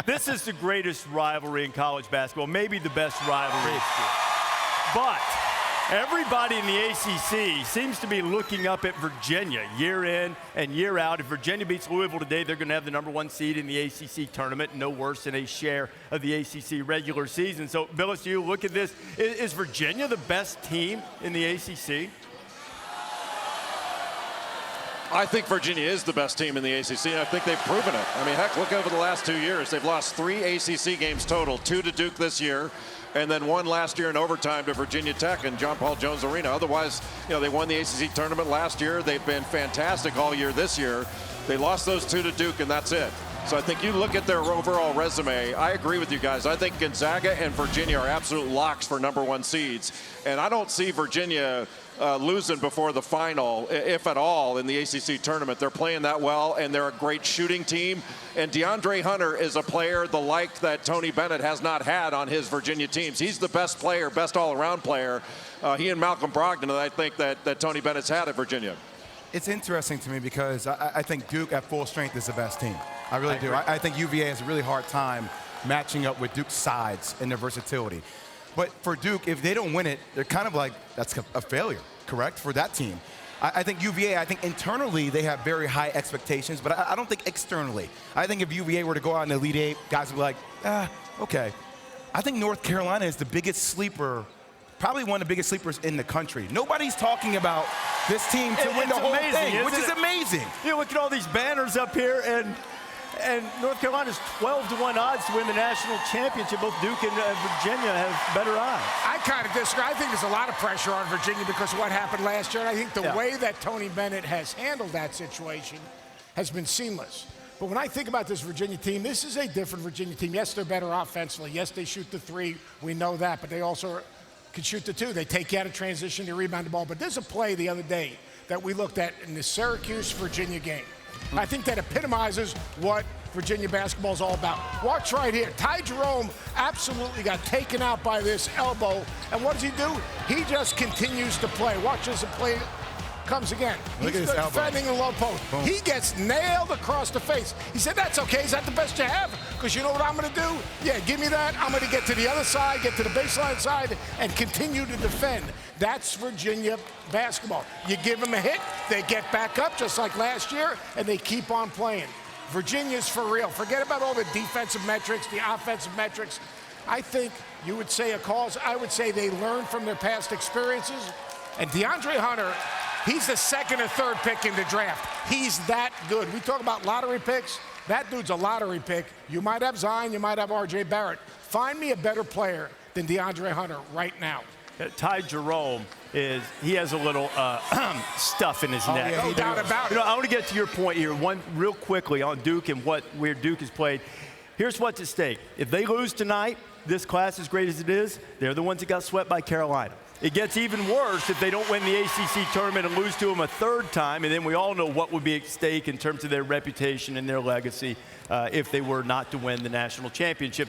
This is the greatest rivalry in college basketball, maybe the best rivalry. But everybody in the ACC seems to be looking up at Virginia year in and year out. If Virginia beats Louisville today, they're going to have the #1 seed in the ACC tournament, no worse than a share of the ACC regular season. So, Bilas, you look at this. Is Virginia the best team in the ACC? I think Virginia is the best team in the ACC, and I think they've proven it. I mean, heck, look over the last 2 years. They've lost 3 ACC games total, 2 to Duke this year, and then 1 last year in overtime to Virginia Tech and John Paul Jones Arena. Otherwise, you know, they won the ACC tournament last year. They've been fantastic all year this year. They lost those 2 to Duke, and that's it. So I think you look at their overall resume, I agree with you guys. I think Gonzaga and Virginia are absolute locks for #1 seeds. And I don't see Virginia losing before the final, if at all, in the ACC tournament. They're playing that well, and they're a great shooting team. And DeAndre Hunter is a player the like that Tony Bennett has not had on his Virginia teams. He's the best player, best all-around player. He and Malcolm Brogdon, I think, that Tony Bennett's had at Virginia. It's interesting to me because I think Duke at full strength is the best team. I really do. I think UVA has a really hard time matching up with Duke's sides and their versatility. But for Duke, if they don't win it, they're kind of like, that's a failure, correct, for that team. I think UVA, I think internally they have very high expectations, but I don't think externally. I think if UVA were to go out in the Elite Eight, guys would be like, okay. I think North Carolina is the biggest sleeper, probably one of the biggest sleepers in the country. Nobody's talking about this team to win the whole thing, which is amazing. You look at all these banners up here, and North Carolina's 12-to-1 odds to win the national championship. Both Duke and Virginia have better odds. I kind of disagree. I think there's a lot of pressure on Virginia because of what happened last year. And I think the way that Tony Bennett has handled that situation has been seamless. But when I think about this Virginia team, this is a different Virginia team. Yes, they're better offensively. Yes, they shoot the 3. We know that. But they also can shoot the 2. They take you out of transition, they rebound the ball. But there's a play the other day that we looked at in the Syracuse-Virginia game. I think that epitomizes what Virginia basketball is all about. Watch right here. Ty Jerome absolutely got taken out by this elbow. And what does he do? He just continues to play. Watch as the play comes again. Look He's at his defending the low post. Boom. He gets nailed across the face. He said, that's okay. Is that the best you have? Because you know what I'm going to do? Yeah, give me that. I'm going to get to the other side, get to the baseline side, and continue to defend. That's Virginia basketball. You give them a hit, they get back up just like last year, and they keep on playing. Virginia's for real. Forget about all the defensive metrics, the offensive metrics. I think you would say a cause. I would say they learn from their past experiences. And DeAndre Hunter, he's the 2nd or 3rd pick in the draft. He's that good. We talk about lottery picks. That dude's a lottery pick. You might have Zion, you might have R.J. Barrett. Find me a better player than DeAndre Hunter right now. Ty Jerome he has a little stuff in his neck. Yeah, no doubt about it. I want to get to your point here, one real quickly on Duke and where Duke has played. Here's what's at stake. If they lose tonight, this class, as great as it is, they're the ones that got swept by Carolina. It gets even worse if they don't win the ACC tournament and lose to them a 3rd time, and then we all know what would be at stake in terms of their reputation and their legacy if they were not to win the national championship.